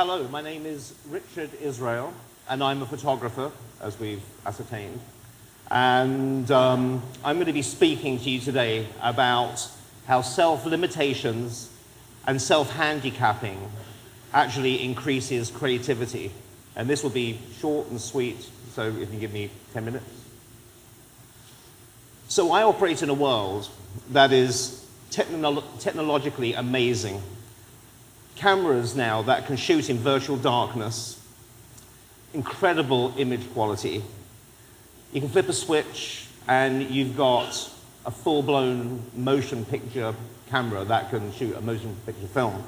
Hello, my name is Richard Israel, and I'm a photographer, as we've ascertained. And I'm going to be speaking to you today about how self-limitations and self-handicapping actually increases creativity. And this will be short and sweet, so if you give me 10 minutes. So I operate in a world that is technologically amazing. Cameras now that can shoot in virtual darkness, incredible image quality. You can flip a switch and you've got a full-blown motion picture camera that can shoot a motion picture film.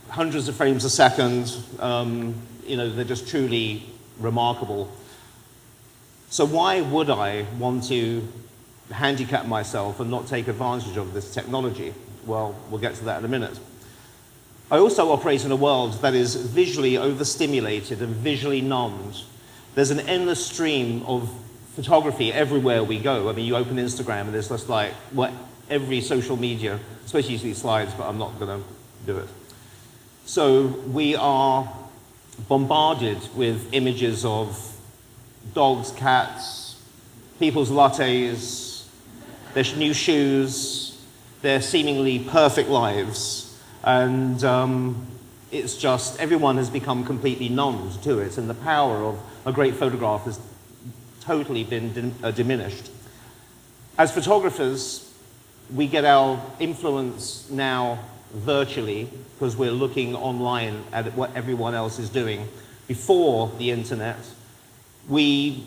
Hundreds of frames a second, they're just truly remarkable. So why would I want to handicap myself and not take advantage of this technology? Well, we'll get to that in a minute. I also operate in a world that is visually overstimulated and visually numbed. There's an endless stream of photography everywhere we go. I mean, you open Instagram and there's just like, every social media, especially these slides, but I'm not going to do it. So we are bombarded with images of dogs, cats, people's lattes, their new shoes, their seemingly perfect lives. And it's just, everyone has become completely numbed to it, and the power of a great photograph has totally been diminished. As photographers, we get our influence now virtually, because we're looking online at what everyone else is doing. Before the internet, we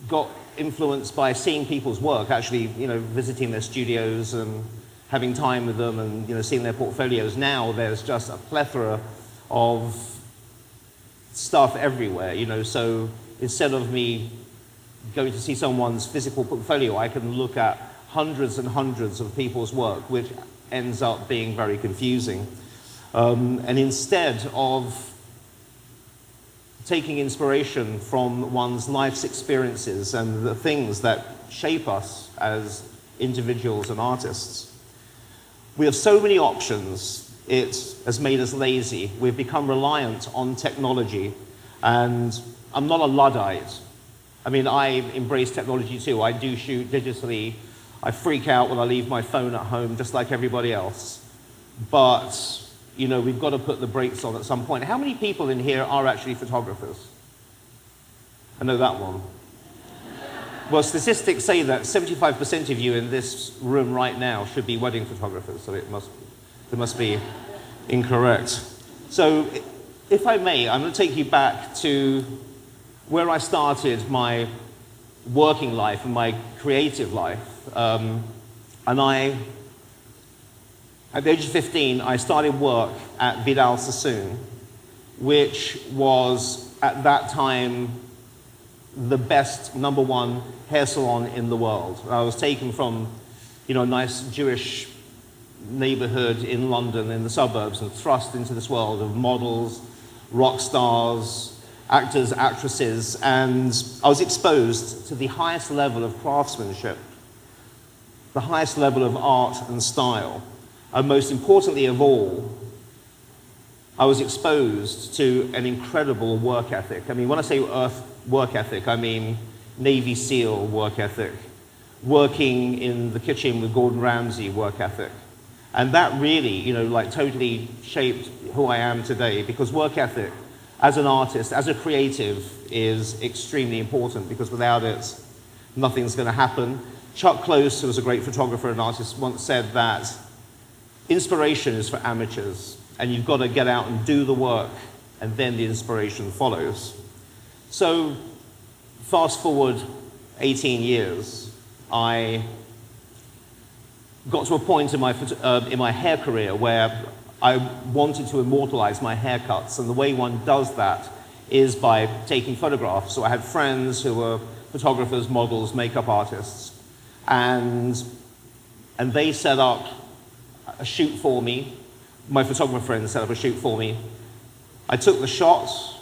got influenced by seeing people's work, actually, visiting their studios and having time with them and seeing their portfolios. Now there's just a plethora of stuff everywhere, so instead of me going to see someone's physical portfolio, I can look at hundreds and hundreds of people's work, which ends up being very confusing. And instead of taking inspiration from one's life's experiences and the things that shape us as individuals and artists, we have so many options, it has made us lazy. We've become reliant on technology, and I'm not a Luddite. I mean, I embrace technology too. I do shoot digitally. I freak out when I leave my phone at home, just like everybody else. But, we've got to put the brakes on at some point. How many people in here are actually photographers? I know that one. Well, statistics say that 75% of you in this room right now should be wedding photographers, so it must be incorrect. So, if I may, I'm going to take you back to where I started my working life and my creative life. And at the age of 15, I started work at Vidal Sassoon, which was, at that time, the best #1 hair salon in the world. I was taken from, a nice Jewish neighborhood in London, in the suburbs, and thrust into this world of models, rock stars, actors, actresses, and I was exposed to the highest level of craftsmanship, the highest level of art and style, and most importantly of all, I was exposed to an incredible work ethic. I mean, when I say work ethic, I mean Navy SEAL work ethic, working in the kitchen with Gordon Ramsay work ethic. And that really, totally shaped who I am today, because work ethic, as an artist, as a creative, is extremely important, because without it, nothing's going to happen. Chuck Close, who was a great photographer and artist, once said that inspiration is for amateurs, and you've got to get out and do the work, and then the inspiration follows. So, fast forward 18 years, I got to a point in my hair career where I wanted to immortalize my haircuts, and the way one does that is by taking photographs. So I had friends who were photographers, models, makeup artists, and they set up a shoot for me. My photographer friends set up a shoot for me. I took the shots,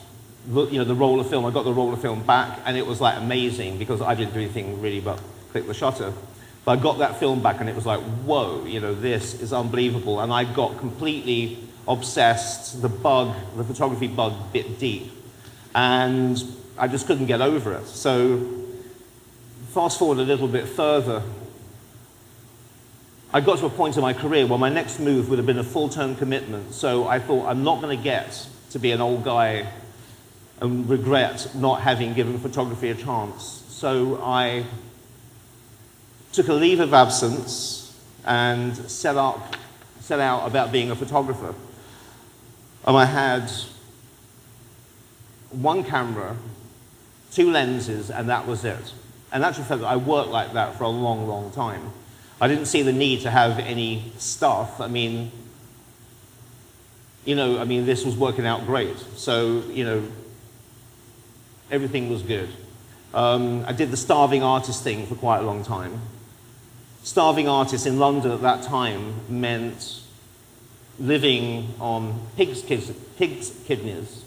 the roll of film. I got the roll of film back, and it was like amazing, because I didn't do anything really but click the shutter. But I got that film back, and it was like, whoa, this is unbelievable. And I got completely obsessed, the photography bug bit deep. And I just couldn't get over it. So fast forward a little bit further, I got to a point in my career where my next move would have been a full-term commitment. So I thought, I'm not going to get to be an old guy and regret not having given photography a chance. So I took a leave of absence and set out about being a photographer. And I had one camera, 2 lenses, and that was it. And actually, I worked like that for a long, long time. I didn't see the need to have any stuff. I mean, this was working out great. So, everything was good. I did the starving artist thing for quite a long time. Starving artist in London at that time meant living on pig's kidneys,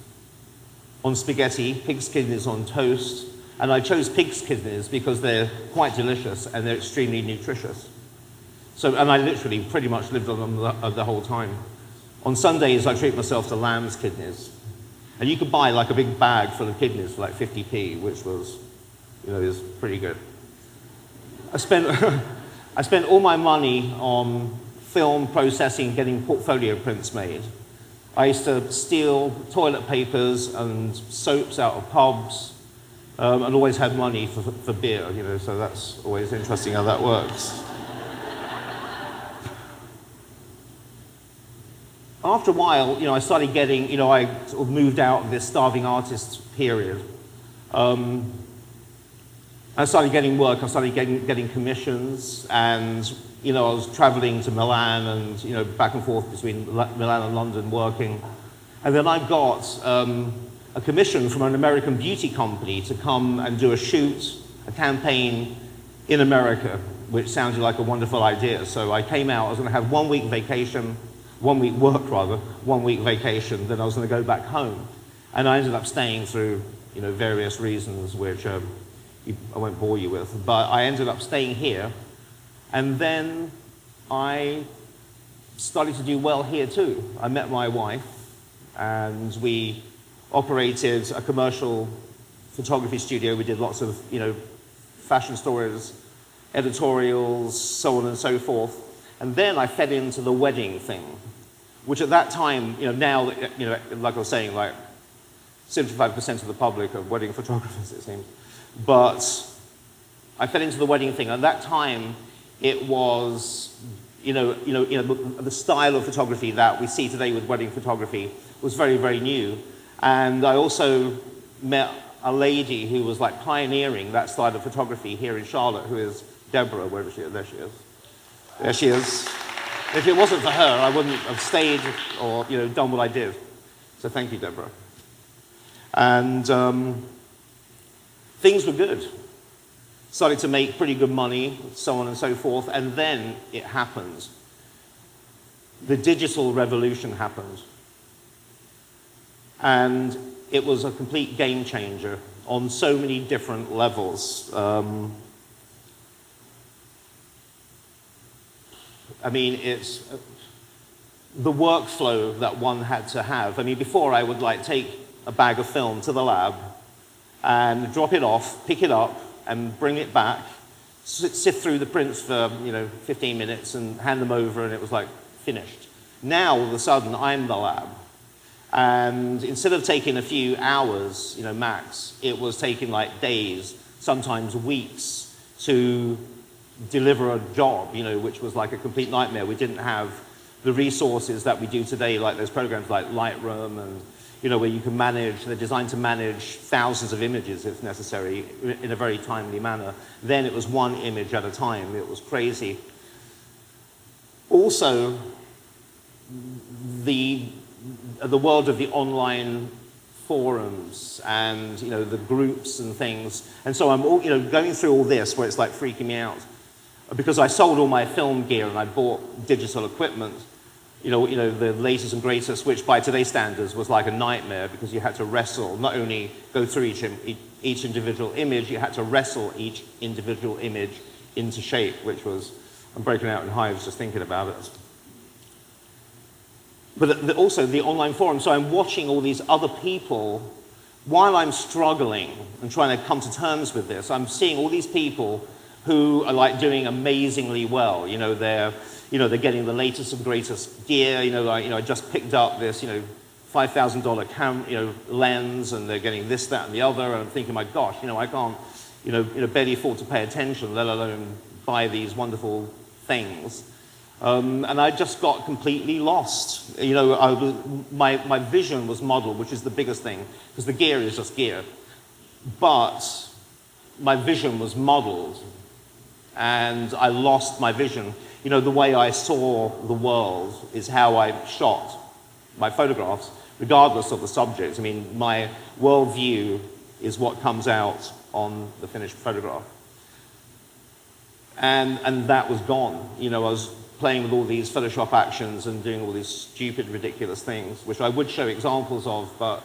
on spaghetti, pig's kidneys on toast. And I chose pig's kidneys because they're quite delicious and they're extremely nutritious. So, and I literally pretty much lived on them the whole time. On Sundays, I treat myself to lamb's kidneys. And you could buy like a big bag full of kidneys for like 50p, which was, is pretty good. I spent all my money on film processing, getting portfolio prints made. I used to steal toilet papers and soaps out of pubs, and always had money for beer, so that's always interesting how that works. After a while, I started getting, I sort of moved out of this starving artist period. I started getting work, I started getting commissions, and, I was traveling to Milan and, back and forth between Milan and London working. And then I got a commission from an American beauty company to come and do a shoot, a campaign in America, which sounded like a wonderful idea. So I came out, I was going to have 1 week vacation, 1 week work rather, 1 week vacation, then I was going to go back home. And I ended up staying through, various reasons, which I won't bore you with, but I ended up staying here. And then I started to do well here too. I met my wife, and we operated a commercial photography studio. We did lots of, fashion stories, editorials, so on and so forth. And then I fed into the wedding thing, which at that time, now, like I was saying, like 75% of the public are wedding photographers, it seems. But I fell into the wedding thing. At that time, it was, the style of photography that we see today with wedding photography was very, very new. And I also met a lady who was like pioneering that style of photography here in Charlotte, who is Deborah, wherever she is. There she is. There she is. If it wasn't for her, I wouldn't have stayed or done what I did. So thank you, Deborah. And things were good. Started to make pretty good money, so on and so forth. And then it happened. The digital revolution happened. And it was a complete game changer on so many different levels. It's the workflow that one had to have. Before I would take a bag of film to the lab and drop it off, pick it up, and bring it back, sift through the prints for 15 minutes and hand them over, and it was finished. Now, all of a sudden, I'm the lab. And instead of taking a few hours, max, it was taking days, sometimes weeks, to deliver a job, which was a complete nightmare. We didn't have the resources that we do today, like those programs like Lightroom and, where you can manage, they're designed to manage thousands of images if necessary in a very timely manner. Then it was one image at a time. It was crazy. Also, the world of the online forums and the groups and things, and so I'm going through all this where it's freaking me out because I sold all my film gear and I bought digital equipment, the latest and greatest, which by today's standards was like a nightmare because you had to wrestle, not only go through each individual image, you had to wrestle each individual image into shape, which was, I'm breaking out in hives just thinking about it. but also the online forum. So I'm watching all these other people while I'm struggling and trying to come to terms with this. I'm seeing all these people who are like doing amazingly well. They're getting the latest and greatest gear. I just picked up this, $5,000 lens, and they're getting this, that, and the other. And I'm thinking, my gosh, I can't, barely afford to pay attention, let alone buy these wonderful things. And I just got completely lost. My vision was modeled, which is the biggest thing, because the gear is just gear. But my vision was modeled, and I lost my vision. The way I saw the world is how I shot my photographs, regardless of the subject. I mean, my worldview is what comes out on the finished photograph. And that was gone. I was playing with all these Photoshop actions and doing all these stupid, ridiculous things, which I would show examples of, but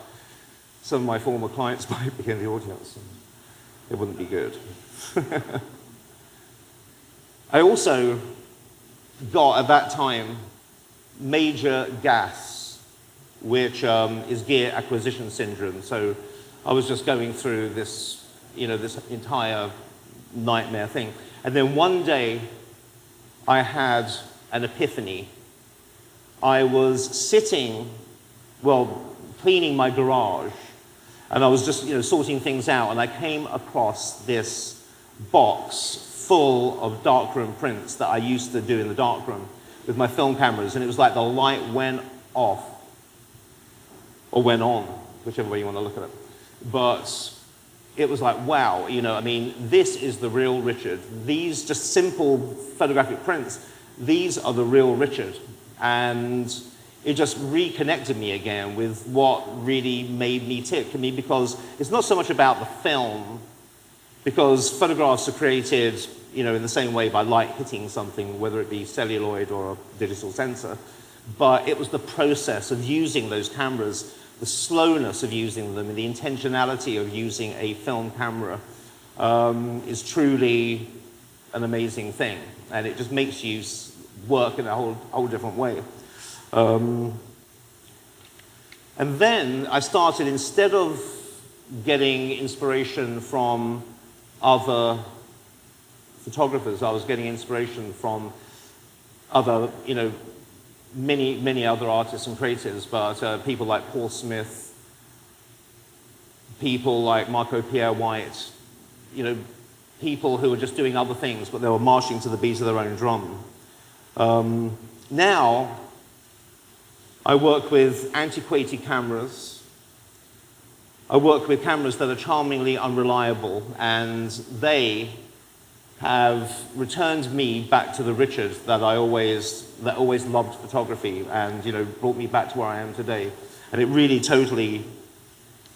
some of my former clients might be in the audience, and it wouldn't be good. I also got, at that time, major gas, which is gear acquisition syndrome. So I was just going through this, this entire nightmare thing. And then one day, I had an epiphany. I was sitting, cleaning my garage, and I was just, sorting things out, and I came across this box full of darkroom prints that I used to do in the darkroom with my film cameras, and it was like the light went off, or went on, whichever way you want to look at it. But it was like, wow, this is the real Richard. These just simple photographic prints, these are the real Richard. And it just reconnected me again with what really made me tick. Because it's not so much about the film, because photographs are created, in the same way by light hitting something, whether it be celluloid or a digital sensor. But it was the process of using those cameras, the slowness of using them, and the intentionality of using a film camera is truly an amazing thing. And it just makes you work in a whole different way. And then I started, instead of getting inspiration from other photographers, I was getting inspiration from other, many other artists and creators, but people like Paul Smith, people like Marco Pierre White, people who were just doing other things, but they were marching to the beat of their own drum. Now, I work with antiquated cameras. I work with cameras that are charmingly unreliable, and they have returned me back to the Richard that always loved photography, and brought me back to where I am today. And it really totally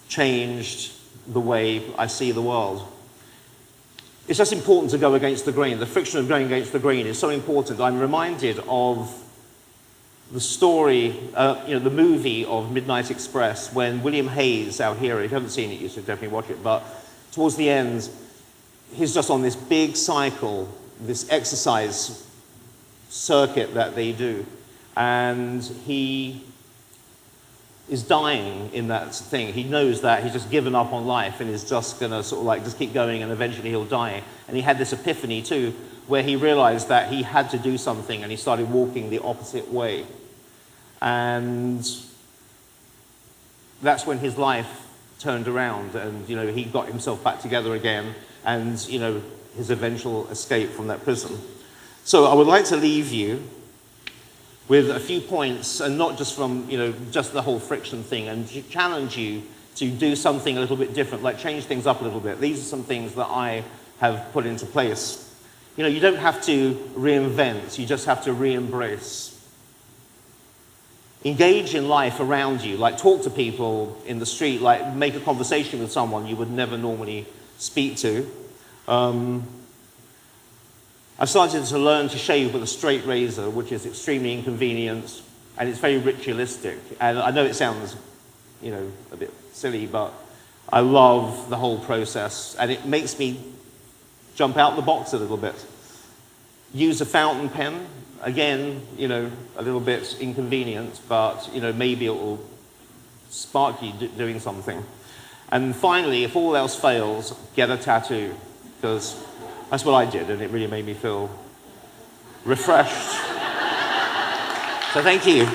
changed the way I see the world. It's just important to go against the grain. The friction of going against the grain is so important. I'm reminded of the story, the movie of Midnight Express, when William Hayes, our hero, if you haven't seen it, you should definitely watch it, but towards the end, he's just on this big cycle, this exercise circuit that they do, and he is dying in that thing. He knows that he's just given up on life and is just going to just keep going, and eventually he'll die. And he had this epiphany too, where he realized that he had to do something, and he started walking the opposite way. And that's when his life turned around, and he got himself back together again, and his eventual escape from that prison. So I would like to leave you with a few points, and not just from just the whole friction thing, and challenge you to do something a little bit different, like change things up a little bit. These are some things that I have put into place. You don't have to reinvent, you just have to re-embrace. Engage in life around you, like talk to people in the street, like make a conversation with someone you would never normally speak to. I've started to learn to shave with a straight razor, which is extremely inconvenient, and it's very ritualistic. And I know it sounds, a bit silly, but I love the whole process, and it makes me jump out the box a little bit. Use a fountain pen. Again, you know, a little bit inconvenient, but, you know, maybe it will spark you doing something. And finally, if all else fails, get a tattoo, because that's what I did, and it really made me feel refreshed. So thank you.